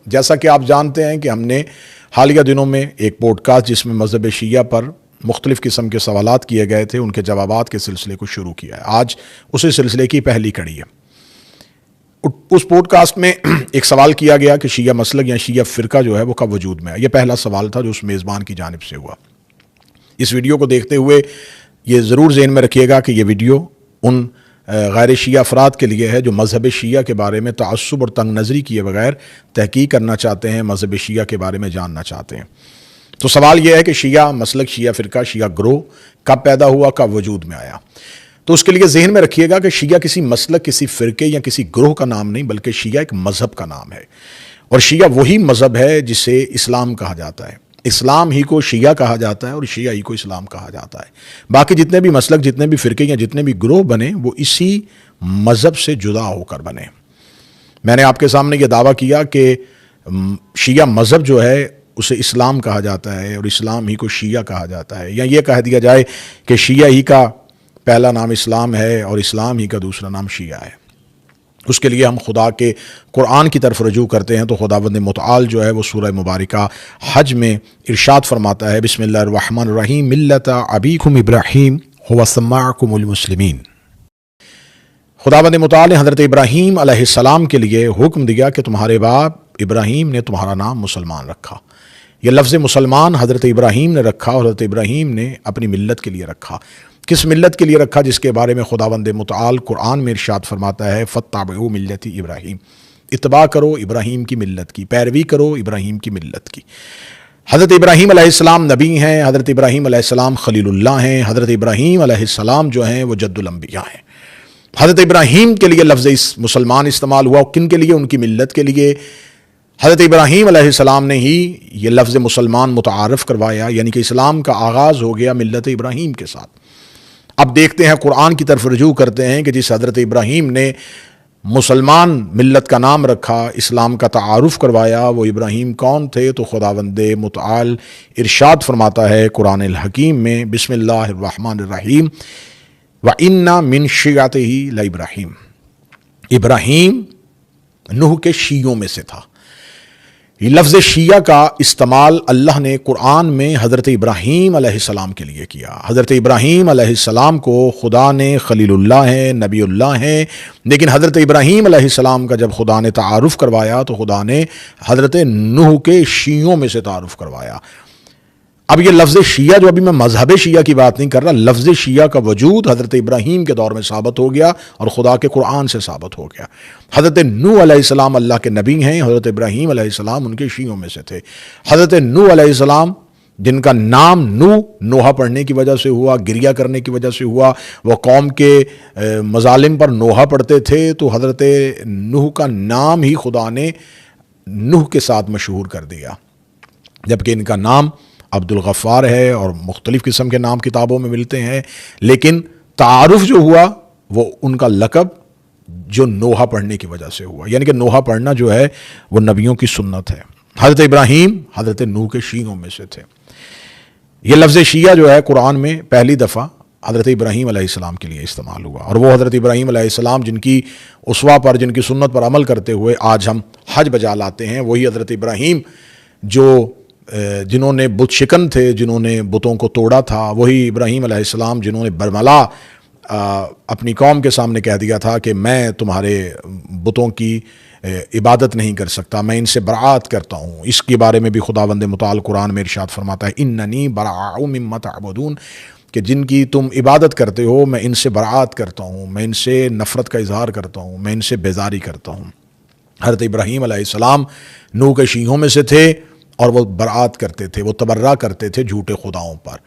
جیسا کہ آپ جانتے ہیں کہ ہم نے حالیہ دنوں میں ایک پوڈ کاسٹ جس میں مذہب شیعہ پر مختلف قسم کے سوالات کیے گئے تھے، ان کے جوابات کے سلسلے کو شروع کیا ہے۔ آج اسی سلسلے کی پہلی کڑی ہے۔ اس پوڈ کاسٹ میں ایک سوال کیا گیا کہ شیعہ مسلک یا شیعہ فرقہ جو ہے وہ کب وجود میں ہے۔ یہ پہلا سوال تھا جو اس میزبان کی جانب سے ہوا۔ اس ویڈیو کو دیکھتے ہوئے یہ ضرور ذہن میں رکھیے گا کہ یہ ویڈیو ان غیر شیعہ افراد کے لیے ہے جو مذہب شیعہ کے بارے میں تعصب اور تنگ نظری کیے بغیر تحقیق کرنا چاہتے ہیں، مذہب شیعہ کے بارے میں جاننا چاہتے ہیں۔ تو سوال یہ ہے کہ شیعہ مسلک، شیعہ فرقہ، شیعہ گروہ کب پیدا ہوا، کب وجود میں آیا؟ تو اس کے لیے ذہن میں رکھیے گا کہ شیعہ کسی مسلک، کسی فرقے یا کسی گروہ کا نام نہیں، بلکہ شیعہ ایک مذہب کا نام ہے، اور شیعہ وہی مذہب ہے جسے اسلام کہا جاتا ہے۔ اسلام ہی کو شیعہ کہا جاتا ہے اور شیعہ ہی کو اسلام کہا جاتا ہے۔ باقی جتنے بھی مسلک، جتنے بھی فرقے یا جتنے بھی گروہ بنے وہ اسی مذہب سے جدا ہو کر بنے۔ میں نے آپ کے سامنے یہ دعویٰ کیا کہ شیعہ مذہب جو ہے اسے اسلام کہا جاتا ہے اور اسلام ہی کو شیعہ کہا جاتا ہے، یا یہ کہہ دیا جائے کہ شیعہ ہی کا پہلا نام اسلام ہے اور اسلام ہی کا دوسرا نام شیعہ ہے۔ اس کے لیے ہم خدا کے قرآن کی طرف رجوع کرتے ہیں تو خداوند متعال جو ہے وہ سورہ مبارکہ حج میں ارشاد فرماتا ہے، بسم اللہ الرحمن الرحیم، ملت ابیکم ابراہیم هو سماکم المسلمین۔ خداوند متعال نے حضرت ابراہیم علیہ السلام کے لیے حکم دیا کہ تمہارے باپ ابراہیم نے تمہارا نام مسلمان رکھا۔ یہ لفظ مسلمان حضرت ابراہیم نے رکھا اور حضرت ابراہیم نے اپنی ملت کے لیے رکھا۔ کس ملت کے لیے رکھا؟ جس کے بارے میں خداوند متعال قرآن میں ارشاد فرماتا ہے، فاتبعوا ملت ابراہیم، اتباع کرو ابراہیم کی ملت کی، پیروی کرو ابراہیم کی ملت کی۔ حضرت ابراہیم علیہ السلام نبی ہیں، حضرت ابراہیم علیہ السلام خلیل اللہ ہیں، حضرت ابراہیم علیہ السلام جو ہیں وہ جد الانبیاء ہیں۔ حضرت ابراہیم کے لیے لفظ مسلمان استعمال ہوا، کن کے لیے؟ ان کی ملت کے لیے۔ حضرت ابراہیم علیہ السلام نے ہی یہ لفظ مسلمان متعارف کروایا، یعنی کہ اسلام کا آغاز ہو گیا ملت ابراہیم کے ساتھ۔ اب دیکھتے ہیں، قرآن کی طرف رجوع کرتے ہیں کہ جس حضرت ابراہیم نے مسلمان ملت کا نام رکھا، اسلام کا تعارف کروایا، وہ ابراہیم کون تھے؟ تو خداوند متعال ارشاد فرماتا ہے قرآن الحکیم میں، بسم اللہ الرحمن الرحیم، وَإِنَّ مِن شِيَعَتِهِ لَإِبْرَاهِيمَ، ابراہیم نوح کے شیعوں میں سے تھا۔ یہ لفظ شیعہ کا استعمال اللہ نے قرآن میں حضرت ابراہیم علیہ السلام کے لیے کیا۔ حضرت ابراہیم علیہ السلام کو خدا نے خلیل اللہ ہیں، نبی اللہ ہیں، لیکن حضرت ابراہیم علیہ السلام کا جب خدا نے تعارف کروایا تو خدا نے حضرت نوح کے شیعوں میں سے تعارف کروایا۔ اب یہ لفظ شیعہ جو ابھی میں مذہب شیعہ کی بات نہیں کر رہا، لفظ شیعہ کا وجود حضرت ابراہیم کے دور میں ثابت ہو گیا اور خدا کے قرآن سے ثابت ہو گیا۔ حضرت نوح علیہ السلام اللہ کے نبی ہیں، حضرت ابراہیم علیہ السلام ان کے شیعوں میں سے تھے۔ حضرت نوح علیہ السلام جن کا نام نوحہ پڑھنے کی وجہ سے ہوا، گریہ کرنے کی وجہ سے ہوا، وہ قوم کے مظالم پر نوحہ پڑھتے تھے، تو حضرت نوح کا نام ہی خدا نے نوح کے ساتھ مشہور کر دیا، جبکہ ان کا نام عبد الغفار ہے اور مختلف قسم کے نام کتابوں میں ملتے ہیں، لیکن تعارف جو ہوا وہ ان کا لقب جو نوحہ پڑھنے کی وجہ سے ہوا، یعنی کہ نوحہ پڑھنا جو ہے وہ نبیوں کی سنت ہے۔ حضرت ابراہیم حضرت نوح کے شیعوں میں سے تھے۔ یہ لفظ شیعہ جو ہے قرآن میں پہلی دفعہ حضرت ابراہیم علیہ السلام کے لیے استعمال ہوا، اور وہ حضرت ابراہیم علیہ السلام جن کی اسوہ پر، جن کی سنت پر عمل کرتے ہوئے آج ہم حج بجا لاتے ہیں، وہی حضرت ابراہیم جنہوں نے بت شکن تھے، جنہوں نے بتوں کو توڑا تھا، وہی ابراہیم علیہ السلام جنہوں نے برملا اپنی قوم کے سامنے کہہ دیا تھا کہ میں تمہارے بتوں کی عبادت نہیں کر سکتا، میں ان سے برات کرتا ہوں۔ اس کے بارے میں بھی خداوند متعال قرآن میں ارشاد فرماتا ہے، اننی براء مما تعبدون، کہ جن کی تم عبادت کرتے ہو میں ان سے برات کرتا ہوں، میں ان سے نفرت کا اظہار کرتا ہوں، میں ان سے بیزاری کرتا ہوں۔ حضرت ابراہیم علیہ السلام نوح کے شیعوں میں سے تھے اور وہ برات کرتے تھے، وہ تبرہ کرتے تھے جھوٹے خداؤں پر۔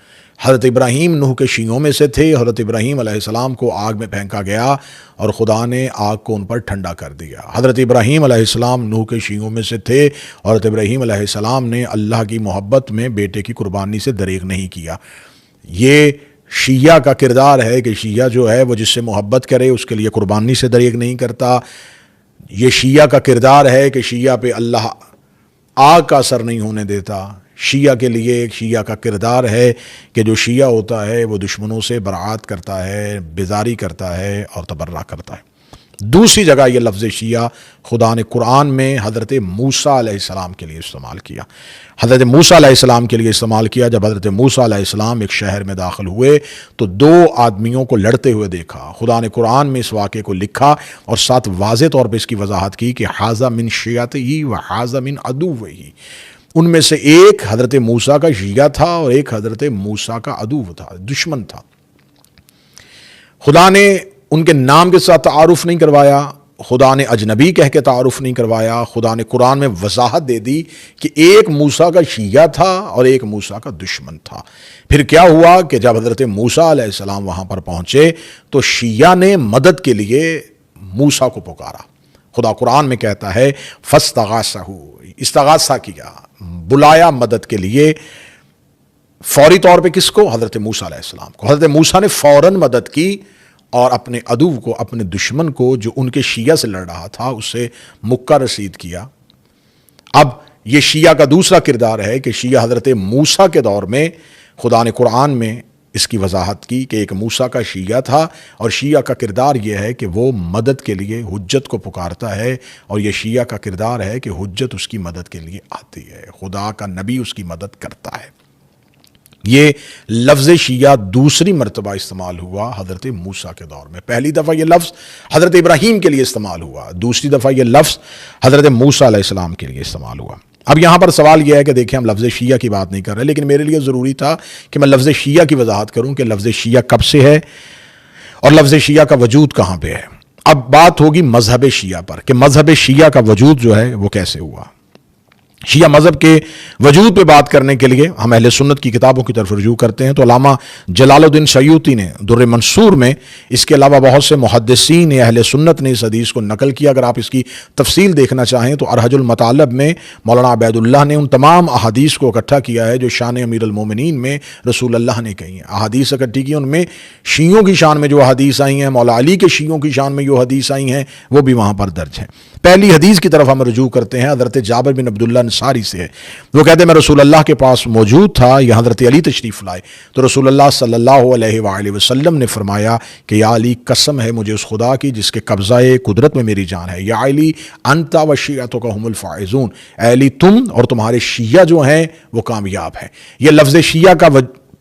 حضرت ابراہیم نوح کے شیعوں میں سے تھے۔ حضرت ابراہیم علیہ السلام کو آگ میں پھینکا گیا اور خدا نے آگ کو ان پر ٹھنڈا کر دیا۔ حضرت ابراہیم علیہ السلام نوح کے شیعوں میں سے تھے، اور حضرت ابراہیم علیہ السلام نے اللہ کی محبت میں بیٹے کی قربانی سے دریغ نہیں کیا۔ یہ شیعہ کا کردار ہے کہ شیعہ جو ہے وہ جس سے محبت کرے اس کے لیے قربانی سے دریغ نہیں کرتا۔ یہ شیعہ کا کردار ہے کہ شیعہ پہ اللہ آگ کا اثر نہیں ہونے دیتا۔ شیعہ کے لیے ایک شیعہ کا کردار ہے کہ جو شیعہ ہوتا ہے وہ دشمنوں سے برات کرتا ہے، بیزاری کرتا ہے اور تبرہ کرتا ہے۔ دوسری جگہ یہ لفظ شیعہ خدا نے قرآن میں حضرت موسیٰ علیہ السلام کے لیے استعمال کیا. حضرت موسیٰ علیہ السلام کے لیے استعمال کیا. جب حضرت موسیٰ علیہ السلام ایک شہر میں داخل ہوئے تو 2 آدمیوں کو لڑتے ہوئے دیکھا. خدا نے قرآن میں اس واقعے کو لکھا اور ساتھ واضح طور پہ اس کی وضاحت کی کہ ھذا من شیعتہ و ھذا من عدوہ. ان میں سے ایک حضرت موسیٰ کا شیعہ تھا اور ایک حضرت موسیٰ کا عدو تھا، دشمن تھا. خدا نے ان کے نام کے ساتھ تعارف نہیں کروایا، خدا نے اجنبی کہہ کے تعارف نہیں کروایا. خدا نے قرآن میں وضاحت دے دی کہ ایک موسیٰ کا شیعہ تھا اور ایک موسیٰ کا دشمن تھا. پھر کیا ہوا کہ جب حضرت موسیٰ علیہ السلام وہاں پر پہنچے تو شیعہ نے مدد کے لیے موسیٰ کو پکارا. خدا قرآن میں کہتا ہے فاستغاثہ، استغاثہ کیا، بلایا مدد کے لیے. فوری طور پہ کس کو؟ حضرت موسیٰ علیہ السلام کو. حضرت موسیٰ نے فوراً مدد کی اور اپنے عدو کو، اپنے دشمن کو جو ان کے شیعہ سے لڑ رہا تھا، اسے مکہ رسید کیا. اب یہ شیعہ کا دوسرا کردار ہے کہ شیعہ حضرت موسیٰ کے دور میں خدا نے قرآن میں اس کی وضاحت کی کہ ایک موسیٰ کا شیعہ تھا، اور شیعہ کا کردار یہ ہے کہ وہ مدد کے لیے حجت کو پکارتا ہے، اور یہ شیعہ کا کردار ہے کہ حجت اس کی مدد کے لیے آتی ہے، خدا کا نبی اس کی مدد کرتا ہے. یہ لفظ شیعہ دوسری مرتبہ استعمال ہوا حضرت موسیٰ کے دور میں. پہلی دفعہ یہ لفظ حضرت ابراہیم کے لیے استعمال ہوا، دوسری دفعہ یہ لفظ حضرت موسیٰ علیہ السلام کے لیے استعمال ہوا. اب یہاں پر سوال یہ ہے کہ دیکھیں ہم لفظ شیعہ کی بات نہیں کر رہے، لیکن میرے لیے ضروری تھا کہ میں لفظ شیعہ کی وضاحت کروں کہ لفظ شیعہ کب سے ہے اور لفظ شیعہ کا وجود کہاں پہ ہے. اب بات ہوگی مذہب شیعہ پر کہ مذہب شیعہ کا وجود جو ہے وہ کیسے ہوا. شیعہ مذہب کے وجود پہ بات کرنے کے لیے ہم اہل سنت کی کتابوں کی طرف رجوع کرتے ہیں تو علامہ جلال الدین سیوطی نے در منصور میں، اس کے علاوہ بہت سے محدثین اہل سنت نے اس حدیث کو نقل کیا. اگر آپ اس کی تفصیل دیکھنا چاہیں تو ارحج المطالب میں مولانا عبید اللہ نے ان تمام احادیث کو اکٹھا کیا ہے جو شان امیر المومنین میں رسول اللہ نے کہی ہیں. احادیث اکٹھی کی، ان میں شیعوں کی شان میں جو حدیث آئی ہیں، مولا علی کے شیعوں کی شان میں جو حدیث آئی ہیں، وہ بھی وہاں پر درج ہیں. پہلی حدیث کی طرف ہم رجوع کرتے ہیں، حضرت جابر بن عبداللہ انصاری سے ہے. وہ کہتے ہیں میں رسول اللہ کے پاس موجود تھا، یہ حضرت علی تشریف لائے تو رسول اللہ صلی اللہ علیہ وآلہ وسلم نے فرمایا کہ یا علی، قسم ہے مجھے اس خدا کی جس کے قبضہ قدرت میں میری جان ہے، یا علی انت و شیعتک هم الفائزون، اے علی تم اور تمہارے شیعہ جو ہیں وہ کامیاب ہیں. یہ لفظ شیعہ کا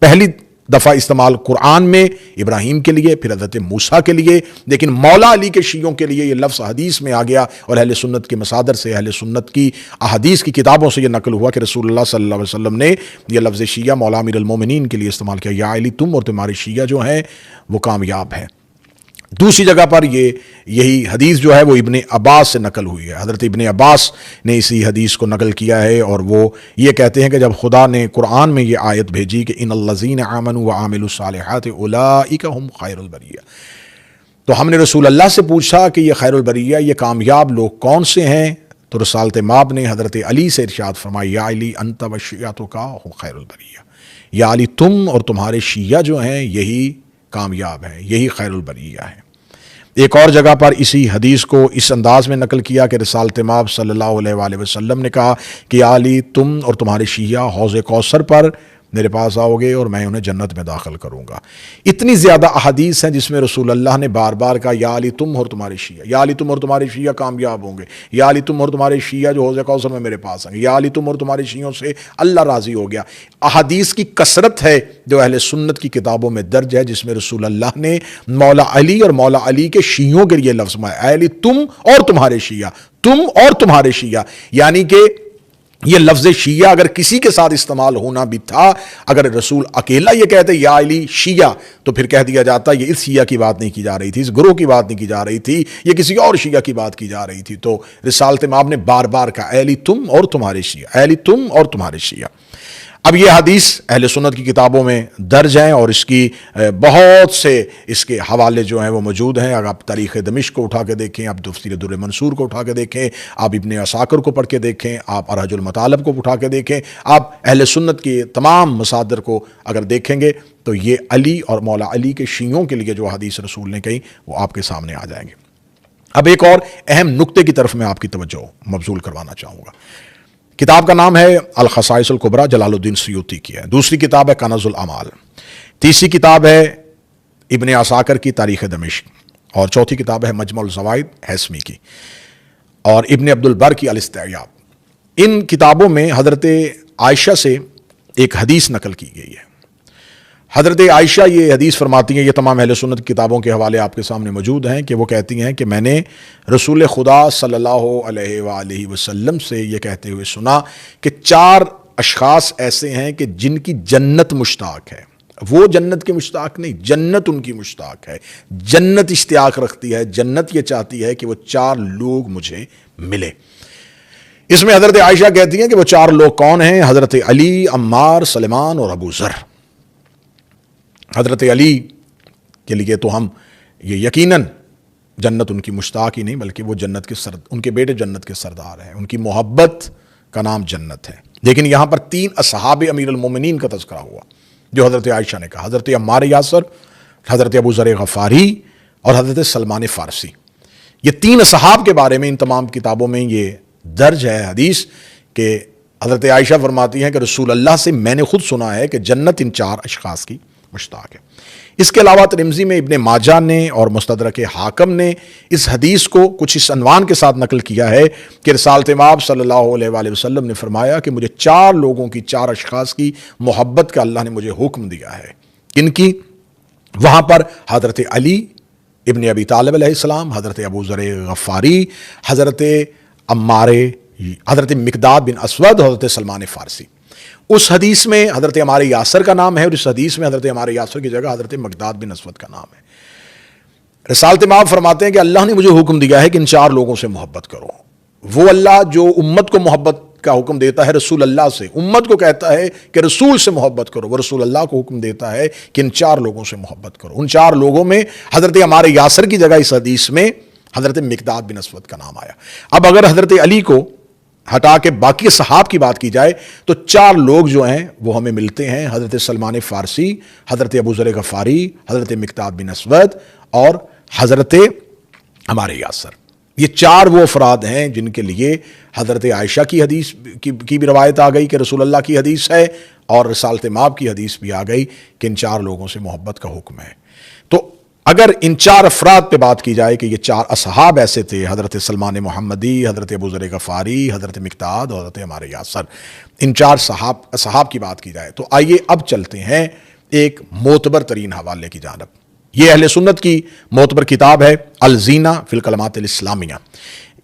پہلی دفعہ استعمال قرآن میں ابراہیم کے لیے، پھر حضرت موسیٰ کے لیے، لیکن مولا علی کے شیعوں کے لیے یہ لفظ حدیث میں آ گیا اور اہل سنت کے مصادر سے، اہل سنت کی احادیث کی کتابوں سے یہ نقل ہوا کہ رسول اللہ صلی اللہ علیہ وسلم نے یہ لفظ شیعہ مولا امیر المومنین کے لیے استعمال کیا، یا علی تم اور تمہارے شیعہ جو ہیں وہ کامیاب ہیں. دوسری جگہ پر یہی حدیث جو ہے وہ ابن عباس سے نقل ہوئی ہے. حضرت ابن عباس نے اسی حدیث کو نقل کیا ہے اور وہ یہ کہتے ہیں کہ جب خدا نے قرآن میں یہ آیت بھیجی کہ ان الذین آمنوا وعملوا الصالحات اولئک هم خیر البریہ، تو ہم نے رسول اللہ سے پوچھا کہ یہ خیر البریہ، یہ کامیاب لوگ کون سے ہیں؟ تو رسالت مآب نے حضرت علی سے ارشاد فرمایا یا علی انت و شیعتک هم خیر البریہ، یا علی تم اور تمہارے شیعہ جو ہیں یہی کامیاب ہیں، یہی خیر البریہ ہیں. ایک اور جگہ پر اسی حدیث کو اس انداز میں نقل کیا کہ رسالت مآب صلی اللہ علیہ وآلہ وسلم نے کہا کہ یا علی تم اور تمہارے شیعہ حوض کوثر پر میرے پاس آؤ گے اور میں انہیں جنت میں داخل کروں گا. اتنی زیادہ احادیث ہیں جس میں رسول اللہ نے بار بار کہا یا علی تم اور تمہارے شیعہ، یا علی تم اور تمہارے شیعہ کامیاب ہوں گے، یا علی تم اور تمہارے شیعہ جو حوض کوثر میں میرے پاس آئیں گے، یا علی تم اور تمہارے شیعوں سے اللہ راضی ہو گیا. احادیث کی کثرت ہے جو اہل سنت کی کتابوں میں درج ہے جس میں رسول اللہ نے مولا علی اور مولا علی کے شیعوں کے لیے لفظ میں اے علی تم اور تمہارے شیعہ، تم اور تمہارے شیعہ، یعنی کہ یہ لفظ شیعہ اگر کسی کے ساتھ استعمال ہونا بھی تھا، اگر رسول اکیلا یہ کہتے یا علی شیعہ تو پھر کہہ دیا جاتا یہ اس شیعہ کی بات نہیں کی جا رہی تھی، اس گروہ کی بات نہیں کی جا رہی تھی، یہ کسی اور شیعہ کی بات کی جا رہی تھی. تو رسالت مآب نے بار بار کہا اے علی تم اور تمہارے شیعہ، اے علی تم اور تمہارے شیعہ. اب یہ حدیث اہل سنت کی کتابوں میں درج ہیں اور اس کی بہت سے اس کے حوالے جو ہیں وہ موجود ہیں. اگر آپ تاریخ دمشق کو اٹھا کے دیکھیں، آپ تفسیر در منصور کو اٹھا کے دیکھیں، آپ ابن عساکر کو پڑھ کے دیکھیں، آپ ارحج المطالب کو اٹھا کے دیکھیں، آپ اہل سنت کے تمام مصادر کو اگر دیکھیں گے تو یہ علی اور مولا علی کے شیعوں کے لیے جو حدیث رسول نے کہی وہ آپ کے سامنے آ جائیں گے. اب ایک اور اہم نقطے کی طرف میں آپ کی توجہ مبذول کروانا چاہوں گا. کتاب کا نام ہے الخصائص الکبریٰ، جلال الدین سیوطی کی ہے. دوسری کتاب ہے کنز الاعمال. تیسری کتاب ہے ابن عساکر کی تاریخ دمشق. اور چوتھی کتاب ہے مجمع الزوائد ہیثمی کی، اور ابن عبد البر کی الاستیعاب۔ ان کتابوں میں حضرت عائشہ سے ایک حدیث نقل کی گئی ہے۔ حضرت عائشہ یہ حدیث فرماتی ہیں، یہ تمام اہل سنت کتابوں کے حوالے آپ کے سامنے موجود ہیں، کہ وہ کہتی ہیں کہ میں نے رسول خدا صلی اللہ علیہ وآلہ وسلم سے یہ کہتے ہوئے سنا کہ 4 اشخاص ایسے ہیں کہ جن کی جنت مشتاق ہے۔ وہ جنت کے مشتاق نہیں، جنت ان کی مشتاق ہے، جنت اشتیاق رکھتی ہے، جنت یہ چاہتی ہے کہ وہ 4 لوگ مجھے ملے۔ اس میں حضرت عائشہ کہتی ہیں کہ وہ 4 لوگ کون ہیں؟ حضرت علی، عمار، سلمان اور ابو ذر۔ حضرت علی کے لیے تو ہم یہ یقیناً جنت ان کی مشتاق ہی نہیں، بلکہ وہ جنت کے ان کے بیٹے جنت کے سردار ہیں، ان کی محبت کا نام جنت ہے۔ لیکن یہاں پر 3 اصحاب امیر المومنین کا تذکرہ ہوا جو حضرت عائشہ نے کہا، حضرت عمار یاسر، حضرت ابو ذر غفاری اور حضرت سلمان فارسی۔ یہ 3 اصحاب کے بارے میں ان تمام کتابوں میں یہ درج ہے حدیث کہ حضرت عائشہ فرماتی ہیں کہ رسول اللہ سے میں نے خود سنا ہے کہ جنت ان 4 اشخاص کی مشتاق ہے۔ اس کے علاوہ ترمذی میں ابن ماجہ نے اور مستدرک حاکم نے اس حدیث کو کچھ اس عنوان کے ساتھ نقل کیا ہے کہ رسالت مآب صلی اللہ علیہ وآلہ وسلم نے فرمایا کہ مجھے 4 لوگوں کی، 4 اشخاص کی محبت کا اللہ نے مجھے حکم دیا ہے۔ ان کی وہاں پر حضرت علی ابن ابی طالب علیہ السلام، حضرت ابو ذر غفاری، حضرت عمار، حضرت مقداد بن اسود، حضرت سلمان فارسی۔ اس حدیث میں حضرت عمار یاسر کا نام ہے، اور اس حدیث میں حضرت عمار یاسر کی جگہ حضرت مقداد بن اسود کا نام ہے۔ رسالت مآب فرماتے ہیں کہ اللہ نے مجھے حکم دیا ہے کہ ان 4 لوگوں سے محبت کرو۔ وہ اللہ جو امت کو محبت کا حکم دیتا ہے رسول اللہ سے، امت کو کہتا ہے کہ رسول سے محبت کرو، وہ رسول اللہ کو حکم دیتا ہے کہ ان 4 لوگوں سے محبت کرو۔ ان 4 لوگوں میں حضرت عمار یاسر کی جگہ اس حدیث میں حضرت مقداد بن اسود کا نام آیا۔ اب اگر حضرت علی کو ہٹا کے باقی صحاب کی بات کی جائے تو 4 لوگ جو ہیں وہ ہمیں ملتے ہیں، حضرت سلمان فارسی، حضرت ابو ذر غفاری، حضرت مقداد بن اسود اور حضرت عمار یاسر۔ یہ 4 وہ افراد ہیں جن کے لیے حضرت عائشہ کی حدیث کی بھی روایت آ گئی کہ رسول اللہ کی حدیث ہے، اور رسالت مآب کی حدیث بھی آ گئی کہ ان 4 لوگوں سے محبت کا حکم ہے۔ تو اگر ان 4 افراد پہ بات کی جائے کہ یہ 4 اصحاب ایسے تھے، حضرت سلمان محمدی، حضرت ابو ذر غفاری، حضرت مقداد اور حضرت عمار یاسر، ان 4 اصحاب کی بات کی جائے تو آئیے اب چلتے ہیں ایک معتبر ترین حوالے کی جانب۔ یہ اہل سنت کی معتبر کتاب ہے الزینہ فی الکلمات الاسلامیہ۔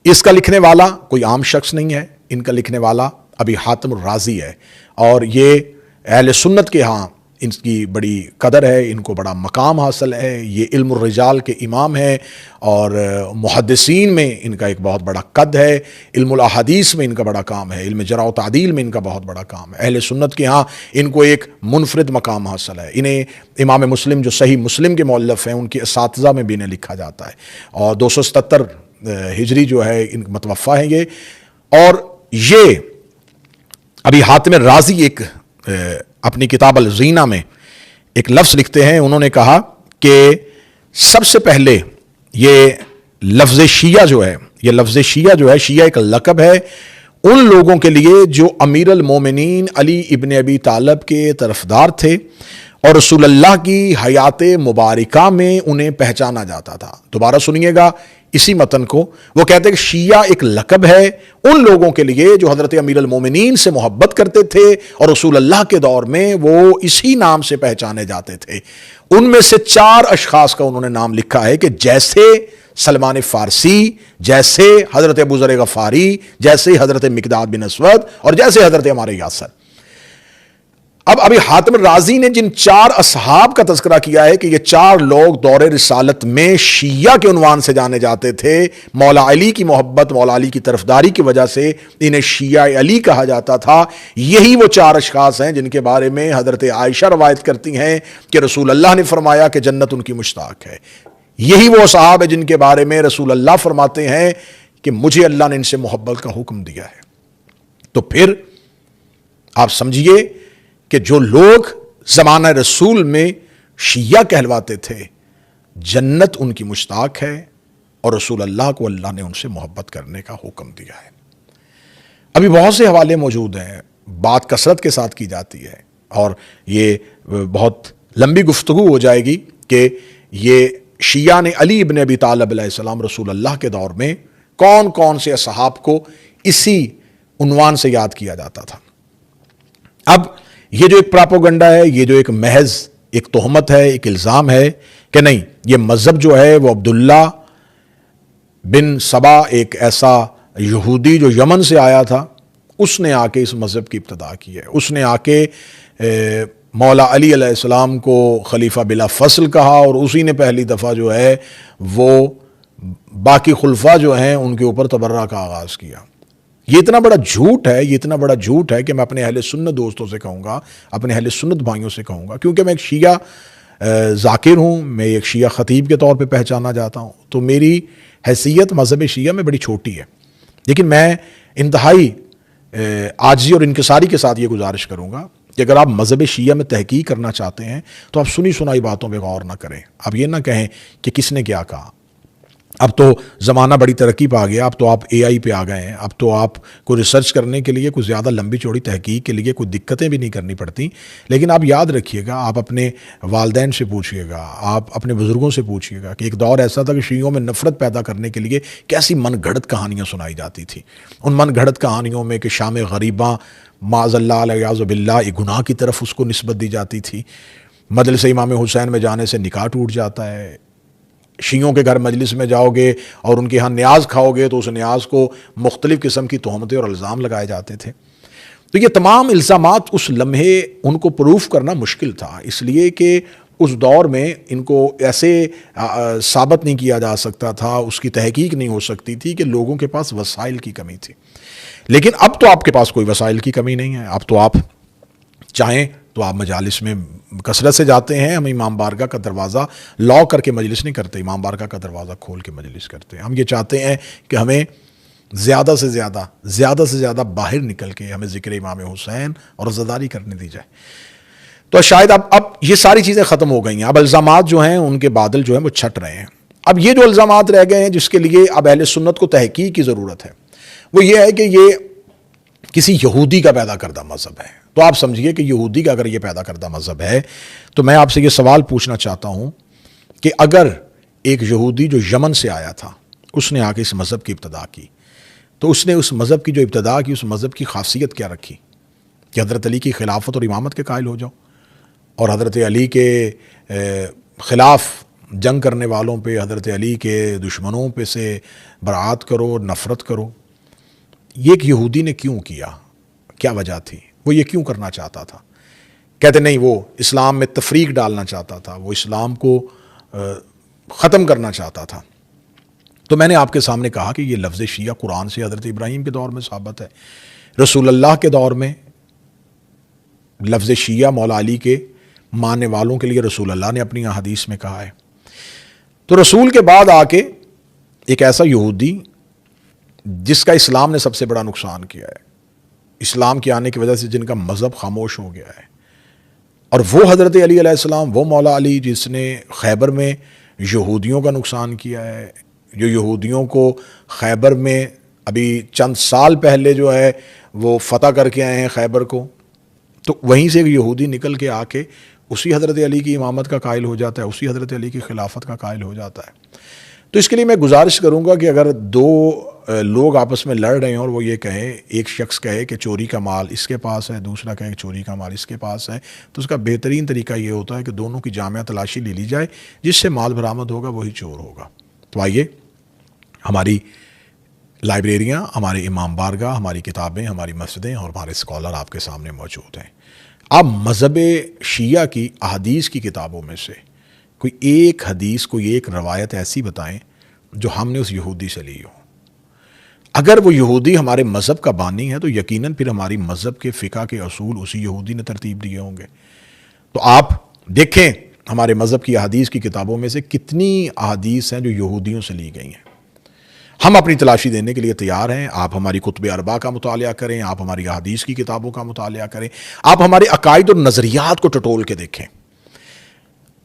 اس کا لکھنے والا کوئی عام شخص نہیں ہے، ان کا لکھنے والا ابی حاتم الرازی ہے، اور یہ اہل سنت کے ہاں ان کی بڑی قدر ہے، ان کو بڑا مقام حاصل ہے۔ یہ علم الرجال کے امام ہیں، اور محدثین میں ان کا ایک بہت بڑا قد ہے، علم الاحادیث میں ان کا بڑا کام ہے، علم جرح و تعدیل میں ان کا بہت بڑا کام ہے۔ اہل سنت کے ہاں ان کو ایک منفرد مقام حاصل ہے۔ انہیں امام مسلم جو صحیح مسلم کے مؤلف ہیں ان کے اساتذہ میں بھی انہیں لکھا جاتا ہے، اور 277 ہجری جو ہے ان متوفہ ہیں یہ۔ اور یہ ابی حاتم الرازی ایک اپنی کتاب الزینہ میں ایک لفظ لکھتے ہیں، انہوں نے کہا کہ سب سے پہلے یہ لفظ شیعہ جو ہے، یہ لفظ شیعہ جو ہے، شیعہ ایک لقب ہے ان لوگوں کے لیے جو امیر المومنین علی ابن ابی طالب کے طرفدار تھے، اور رسول اللہ کی حیات مبارکہ میں انہیں پہچانا جاتا تھا۔ دوبارہ سنیے گا اسی متن کو، وہ کہتے ہیں کہ شیعہ ایک لقب ہے ان لوگوں کے لیے جو حضرت امیر المومنین سے محبت کرتے تھے، اور رسول اللہ کے دور میں وہ اسی نام سے پہچانے جاتے تھے۔ ان میں سے 4 اشخاص کا انہوں نے نام لکھا ہے کہ جیسے سلمان فارسی، جیسے حضرت ابو ذر غفاری، جیسے حضرت مقداد بن اسود، اور جیسے حضرت عمار یاسر۔ اب ابی حاتم الرازی نے جن 4 اصحاب کا تذکرہ کیا ہے کہ یہ 4 لوگ دور رسالت میں شیعہ کے عنوان سے جانے جاتے تھے، مولا علی کی محبت، مولا علی کی طرفداری کی وجہ سے انہیں شیعہ علی کہا جاتا تھا، یہی وہ 4 اشخاص ہیں جن کے بارے میں حضرت عائشہ روایت کرتی ہیں کہ رسول اللہ نے فرمایا کہ جنت ان کی مشتاق ہے۔ یہی وہ اصحاب ہیں جن کے بارے میں رسول اللہ فرماتے ہیں کہ مجھے اللہ نے ان سے محبت کا حکم دیا ہے۔ تو پھر آپ سمجھیے کہ جو لوگ زمانہ رسول میں شیعہ کہلواتے تھے، جنت ان کی مشتاق ہے، اور رسول اللہ کو اللہ نے ان سے محبت کرنے کا حکم دیا ہے۔ ابھی بہت سے حوالے موجود ہیں، بات کثرت کے ساتھ کی جاتی ہے، اور یہ بہت لمبی گفتگو ہو جائے گی کہ یہ شیعہ نے علی ابن ابی طالب علیہ السلام رسول اللہ کے دور میں کون کون سے اصحاب کو اسی عنوان سے یاد کیا جاتا تھا۔ اب یہ جو ایک پراپوگنڈا ہے، یہ جو ایک محض ایک تہمت ہے، ایک الزام ہے کہ نہیں، یہ مذہب جو ہے وہ عبداللہ بن سبا، ایک ایسا یہودی جو یمن سے آیا تھا، اس نے آ کے اس مذہب کی ابتدا کی ہے۔ اس نے آ کے مولا علی علیہ السلام کو خلیفہ بلا فصل کہا، اور اسی نے پہلی دفعہ جو ہے وہ باقی خلفاء جو ہیں ان کے اوپر تبرہ کا آغاز کیا۔ یہ اتنا بڑا جھوٹ ہے، یہ اتنا بڑا جھوٹ ہے کہ میں اپنے اہل سنت دوستوں سے کہوں گا، اپنے اہل سنت بھائیوں سے کہوں گا، کیونکہ میں ایک شیعہ ذاکر ہوں، میں ایک شیعہ خطیب کے طور پہ پہچانا جاتا ہوں، تو میری حیثیت مذہب شیعہ میں بڑی چھوٹی ہے، لیکن میں انتہائی عاجزی اور انکساری کے ساتھ یہ گزارش کروں گا کہ اگر آپ مذہب شیعہ میں تحقیق کرنا چاہتے ہیں تو آپ سنی سنائی باتوں پہ غور نہ کریں۔ آپ یہ نہ کہیں کہ کس نے کیا کہا۔ اب تو زمانہ بڑی ترقی پا گیا، اب تو آپ اے آئی پہ آ گئے ہیں، اب تو آپ کو ریسرچ کرنے کے لیے کوئی زیادہ لمبی چوڑی تحقیق کے لیے کوئی دقتیں بھی نہیں کرنی پڑتی۔ لیکن آپ یاد رکھیے گا، آپ اپنے والدین سے پوچھئے گا، آپ اپنے بزرگوں سے پوچھئے گا کہ ایک دور ایسا تھا کہ شیعوں میں نفرت پیدا کرنے کے لیے کیسی من گھڑت کہانیاں سنائی جاتی تھی۔ ان من گھڑت کہانیوں میں کہ شام غریباں معاذ اللہ علیہ باللہ ایک گناہ کی طرف اس کو نسبت دی جاتی تھی، مجلس امام حسین میں جانے سے نکاح ٹوٹ جاتا ہے، شیعوں کے گھر مجلس میں جاؤ گے اور ان کے ہاں نیاز کھاؤ گے تو اس نیاز کو مختلف قسم کی تہمتیں اور الزام لگائے جاتے تھے۔ تو یہ تمام الزامات اس لمحے ان کو پروف کرنا مشکل تھا، اس لیے کہ اس دور میں ان کو ایسے ثابت نہیں کیا جا سکتا تھا، اس کی تحقیق نہیں ہو سکتی تھی کہ لوگوں کے پاس وسائل کی کمی تھی۔ لیکن اب تو آپ کے پاس کوئی وسائل کی کمی نہیں ہے، اب تو آپ چاہیں تو آپ مجالس میں کثرت سے جاتے ہیں۔ ہم امام بارگاہ کا دروازہ لاک کر کے مجلس نہیں کرتے، امام بارگاہ کا دروازہ کھول کے مجلس کرتے ہیں۔ ہم یہ چاہتے ہیں کہ ہمیں زیادہ سے زیادہ باہر نکل کے ہمیں ذکر امام حسین اور عزاداری کرنے دی جائے۔ تو شاید اب یہ ساری چیزیں ختم ہو گئی ہیں، اب الزامات جو ہیں ان کے بادل جو ہیں وہ چھٹ رہے ہیں۔ اب یہ جو الزامات رہ گئے ہیں جس کے لیے اب اہل سنت کو تحقیق کی ضرورت ہے، وہ یہ ہے کہ یہ کسی یہودی کا پیدا کردہ مذہب ہے۔ تو آپ سمجھیے کہ یہودی کا اگر یہ پیدا کردہ مذہب ہے تو میں آپ سے یہ سوال پوچھنا چاہتا ہوں کہ اگر ایک یہودی جو یمن سے آیا تھا، اس نے آ کے اس مذہب کی ابتدا کی، تو اس نے اس مذہب کی جو ابتدا کی، اس مذہب کی خاصیت کیا رکھی کہ حضرت علی کی خلافت اور امامت کے قائل ہو جاؤ، اور حضرت علی کے خلاف جنگ کرنے والوں پہ، حضرت علی کے دشمنوں پہ سے برات کرو، نفرت کرو۔ یہ ایک یہودی نے کیوں کیا؟ کیا وجہ تھی؟ وہ یہ کیوں کرنا چاہتا تھا؟ کہتے نہیں، وہ اسلام میں تفریق ڈالنا چاہتا تھا، وہ اسلام کو ختم کرنا چاہتا تھا۔ تو میں نے آپ کے سامنے کہا کہ یہ لفظ شیعہ قرآن سے حضرت ابراہیم کے دور میں ثابت ہے، رسول اللہ کے دور میں لفظ شیعہ مولا علی کے ماننے والوں کے لیے رسول اللہ نے اپنی احادیث میں کہا ہے۔ تو رسول کے بعد آ کے ایک ایسا یہودی جس کا اسلام نے سب سے بڑا نقصان کیا ہے، اسلام کے آنے کی وجہ سے جن کا مذہب خاموش ہو گیا ہے، اور وہ حضرت علی علیہ السلام، وہ مولا علی جس نے خیبر میں یہودیوں کا نقصان کیا ہے، جو یہودیوں کو خیبر میں ابھی چند سال پہلے جو ہے وہ فتح کر کے آئے ہیں خیبر کو، تو وہیں سے ایک یہودی نکل کے آ کے اسی حضرت علی کی امامت کا قائل ہو جاتا ہے، اسی حضرت علی کی خلافت کا قائل ہو جاتا ہے۔ تو اس کے لیے میں گزارش کروں گا کہ اگر دو لوگ آپس میں لڑ رہے ہیں اور وہ یہ کہے، ایک شخص کہے کہ چوری کا مال اس کے پاس ہے، دوسرا کہے کہ چوری کا مال اس کے پاس ہے، تو اس کا بہترین طریقہ یہ ہوتا ہے کہ دونوں کی جامعہ تلاشی لے لی جائے، جس سے مال برآمد ہوگا وہی چور ہوگا۔ تو آئیے، ہماری لائبریریاں، ہمارے امام بارگاہ، ہماری کتابیں، ہماری مسجدیں اور ہمارے اسکالر آپ کے سامنے موجود ہیں۔ آپ مذہب شیعہ کی احادیث کی کتابوں میں سے کوئی ایک حدیث، کوئی ایک روایت ایسی بتائیں جو ہم نے اس یہودی سے لی ہو۔ اگر وہ یہودی ہمارے مذہب کا بانی ہے تو یقیناً پھر ہماری مذہب کے فقہ کے اصول اسی یہودی نے ترتیب دیے ہوں گے۔ تو آپ دیکھیں ہمارے مذہب کی احادیث کی کتابوں میں سے کتنی احادیث ہیں جو یہودیوں سے لی گئی ہیں۔ ہم اپنی تلاشی دینے کے لیے تیار ہیں۔ آپ ہماری کتب اربعہ کا مطالعہ کریں، آپ ہماری احادیث کی کتابوں کا مطالعہ کریں، آپ ہمارے عقائد اور نظریات کو ٹٹول کے دیکھیں۔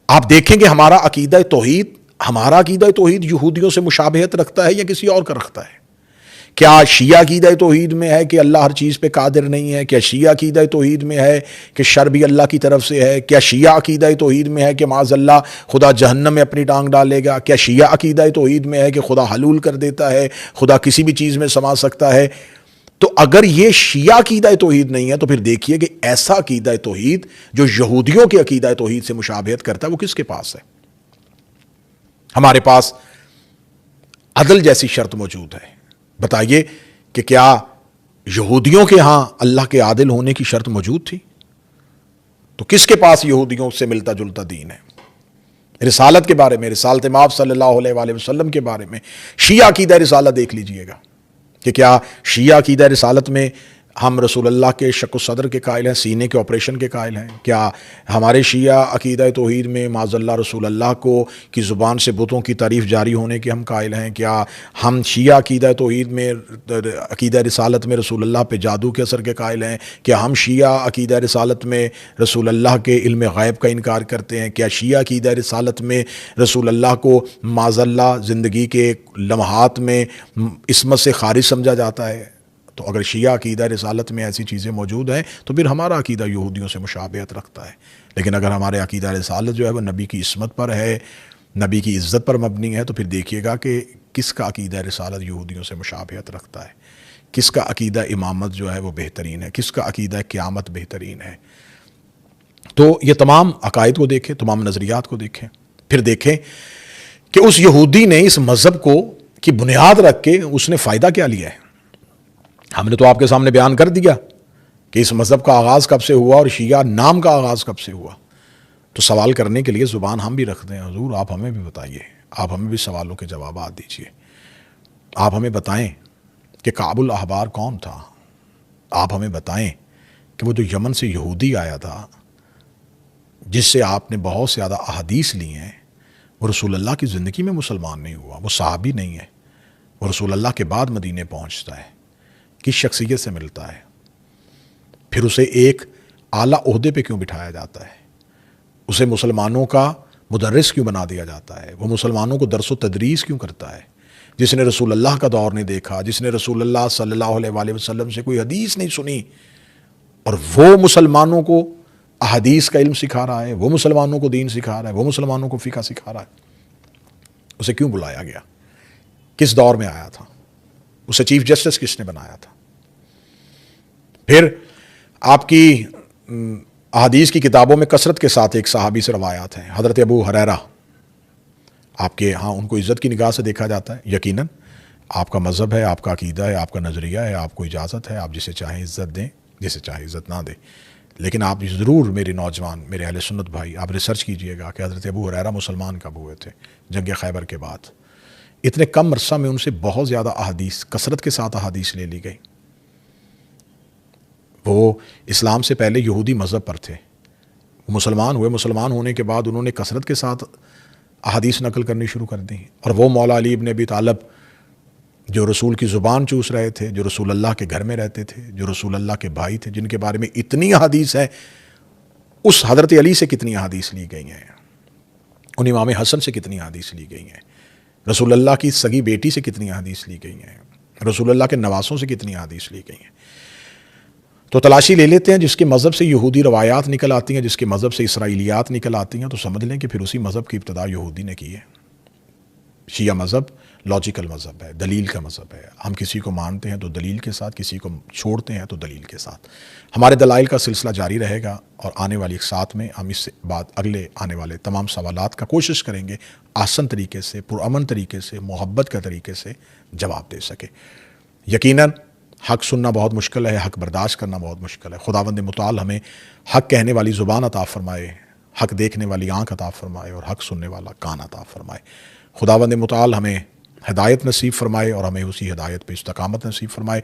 آپ دیکھیں کہ ہمارا عقیدہ توحید یہودیوں سے مشابہت رکھتا ہے یا کسی اور کا رکھتا ہے۔ کیا شیعہ عقیدہ توحید میں ہے کہ اللہ ہر چیز پہ قادر نہیں ہے؟ کیا شیعہ عقیدہ توحید میں ہے کہ شر بھی اللہ کی طرف سے ہے؟ کیا شیعہ عقیدہ توحید میں ہے کہ معاذ اللہ خدا جہنم میں اپنی ٹانگ ڈالے گا؟ کیا شیعہ عقیدہ توحید میں ہے کہ خدا حلول کر دیتا ہے، خدا کسی بھی چیز میں سما سکتا ہے؟ تو اگر یہ شیعہ عقیدہ توحید نہیں ہے تو پھر دیکھیے کہ ایسا عقیدہ توحید جو یہودیوں کے عقیدہ توحید سے مشابہت کرتا ہے وہ کس کے پاس ہے؟ ہمارے پاس عدل جیسی شرط موجود ہے، بتائیے کہ کیا یہودیوں کے ہاں اللہ کے عادل ہونے کی شرط موجود تھی؟ تو کس کے پاس یہودیوں سے ملتا جلتا دین ہے؟ رسالت کے بارے میں، رسالت مآب صلی اللہ علیہ وآلہ وسلم کے بارے میں شیعہ عقیدہ رسالت دیکھ لیجئے گا کہ کیا شیعہ عقیدہ رسالت میں ہم رسول اللہ کے شق و صدر کے قائل ہیں، سینے کے آپریشن کے قائل ہیں؟ کیا ہمارے شیعہ عقیدہ توحید میں معاذ اللہ رسول اللہ کو کی زبان سے بتوں کی تعریف جاری ہونے کے ہم قائل ہیں؟ کیا ہم شیعہ عقیدہ توحید میں عقیدہ رسالت میں رسول اللہ پہ جادو کے اثر کے قائل ہیں؟ کیا ہم شیعہ عقیدہ رسالت میں رسول اللہ کے علم غیب کا انکار کرتے ہیں؟ کیا شیعہ عقیدہ رسالت میں رسول اللہ کو معاذ اللہ زندگی کے لمحات میں عصمت سے خارج سمجھا جاتا ہے؟ تو اگر شیعہ عقیدہ رسالت میں ایسی چیزیں موجود ہیں تو پھر ہمارا عقیدہ یہودیوں سے مشابہت رکھتا ہے. لیکن اگر ہمارے عقیدہ رسالت جو ہے وہ نبی کی عصمت پر ہے، نبی کی عزت پر مبنی ہے، تو پھر دیکھیے گا کہ کس کا عقیدہ رسالت یہودیوں سے مشابہت رکھتا ہے، کس کا عقیدہ امامت جو ہے وہ بہترین ہے، کس کا عقیدہ قیامت بہترین ہے. تو یہ تمام عقائد کو دیکھیں، تمام نظریات کو دیکھیں، پھر دیکھیں کہ اس یہودی نے اس مذہب کو کی بنیاد رکھ کے اس نے فائدہ کیا لیا ہے. ہم نے تو آپ کے سامنے بیان کر دیا کہ اس مذہب کا آغاز کب سے ہوا اور شیعہ نام کا آغاز کب سے ہوا. تو سوال کرنے کے لیے زبان ہم بھی رکھتے ہیں. حضور آپ ہمیں بھی بتائیے، آپ ہمیں بھی سوالوں کے جوابات دیجیے. آپ ہمیں بتائیں کہ کعب الاحبار کون تھا. آپ ہمیں بتائیں کہ وہ جو یمن سے یہودی آیا تھا جس سے آپ نے بہت سے زیادہ احادیث لی ہیں، وہ رسول اللہ کی زندگی میں مسلمان نہیں ہوا، وہ صحابی نہیں ہے، وہ رسول اللہ کے بعد مدینے پہنچتا ہے، کس شخصیت سے ملتا ہے، پھر اسے ایک اعلیٰ عہدے پہ کیوں بٹھایا جاتا ہے، اسے مسلمانوں کا مدرس کیوں بنا دیا جاتا ہے، وہ مسلمانوں کو درس و تدریس کیوں کرتا ہے، جس نے رسول اللہ کا دور نہیں دیکھا، جس نے رسول اللہ صلی اللہ علیہ وآلہ وسلم سے کوئی حدیث نہیں سنی، اور وہ مسلمانوں کو احادیث کا علم سکھا رہا ہے، وہ مسلمانوں کو دین سکھا رہا ہے، وہ مسلمانوں کو فقہ سکھا رہا ہے. اسے کیوں بلایا گیا؟ کس دور میں آیا تھا؟ اسے چیف جسٹس کس نے بنایا تھا؟ پھر آپ کی احادیث کی کتابوں میں کثرت کے ساتھ ایک صحابی سے روایات ہیں، حضرت ابو ہریرہ. آپ کے ہاں ان کو عزت کی نگاہ سے دیکھا جاتا ہے. یقیناً آپ کا مذہب ہے، آپ کا عقیدہ ہے، آپ کا نظریہ ہے، آپ کو اجازت ہے، آپ جسے چاہیں عزت دیں، جسے چاہیں عزت نہ دیں. لیکن آپ ضرور میرے نوجوان، میرے اہل سنت بھائی، آپ ریسرچ کیجئے گا کہ حضرت ابو ہریرہ مسلمان کب ہوئے تھے. جنگ خیبر کے بعد. اتنے کم عرصہ میں ان سے بہت زیادہ احادیث، کثرت کے ساتھ احادیث لے لی گئی. وہ اسلام سے پہلے یہودی مذہب پر تھے، وہ مسلمان ہوئے، مسلمان ہونے کے بعد انہوں نے کثرت کے ساتھ احادیث نقل کرنی شروع کر دیں. اور وہ مولا علی ابن ابی طالب جو رسول کی زبان چوس رہے تھے، جو رسول اللہ کے گھر میں رہتے تھے، جو رسول اللہ کے بھائی تھے، جن کے بارے میں اتنی احادیث ہے، اس حضرت علی سے کتنی احادیث لی گئی ہیں، ان امام حسن سے کتنی احادیث لی گئی ہیں، رسول اللہ کی سگی بیٹی سے کتنی احادیث لی گئی ہیں، رسول اللہ کے نواسوں سے کتنی احادیث لی گئی ہیں. تو تلاشی لے لیتے ہیں، جس کے مذہب سے یہودی روایات نکل آتی ہیں، جس کے مذہب سے اسرائیلیات نکل آتی ہیں، تو سمجھ لیں کہ پھر اسی مذہب کی ابتدا یہودی نے کی ہے. شیعہ مذہب لاجیکل مذہب ہے، دلیل کا مذہب ہے. ہم کسی کو مانتے ہیں تو دلیل کے ساتھ، کسی کو چھوڑتے ہیں تو دلیل کے ساتھ. ہمارے دلائل کا سلسلہ جاری رہے گا، اور آنے والی ایک ساتھ میں ہم اس سے بعد اگلے آنے والے تمام سوالات کا کوشش کریں گے آسن طریقے سے، پرامن طریقے سے، محبت کے طریقے سے جواب دے سکے. یقیناً حق سننا بہت مشکل ہے، حق برداشت کرنا بہت مشکل ہے. خداوند متعال ہمیں حق کہنے والی زبان عطا فرمائے، حق دیکھنے والی آنکھ عطا فرمائے، اور حق سننے والا کان عطا فرمائے. خداوند متعال ہمیں ہدایت نصیب فرمائے اور ہمیں اسی ہدایت پہ استقامت نصیب فرمائے.